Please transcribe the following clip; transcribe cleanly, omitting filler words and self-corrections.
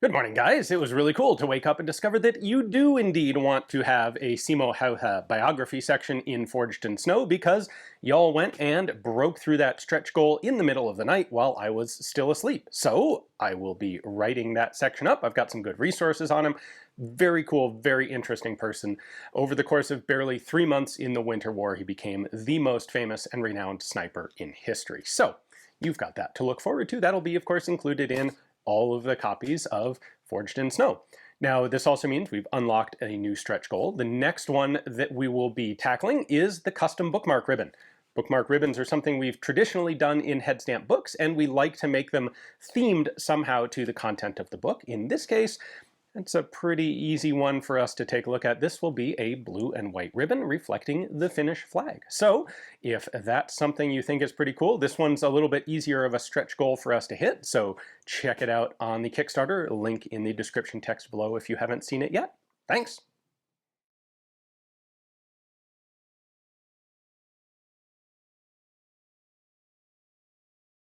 Good morning, guys. It was really cool to wake up and discover that you do indeed want to have a Simo Häyhä biography section in Forged in Snow because y'all went and broke through that stretch goal in the middle of the night while I was still asleep. So I will be writing that section up. I've got some good resources on him. Very cool, very interesting person. Over the course of barely 3 months in the Winter War, he became the most famous and renowned sniper in history. So you've got that to look forward to. That'll be, of course, included in all of the copies of Forged in Snow. Now, this also means we've unlocked a new stretch goal. The next one that we will be tackling is the custom bookmark ribbon. Bookmark ribbons are something we've traditionally done in headstamp books, and we like to make them themed somehow to the content of the book. In this case, it's a pretty easy one for us to take a look at. This will be a blue and white ribbon reflecting the Finnish flag. So if that's something you think is pretty cool, this one's a little bit easier of a stretch goal for us to hit. So check it out on the Kickstarter, link in the description text below if you haven't seen it yet. Thanks.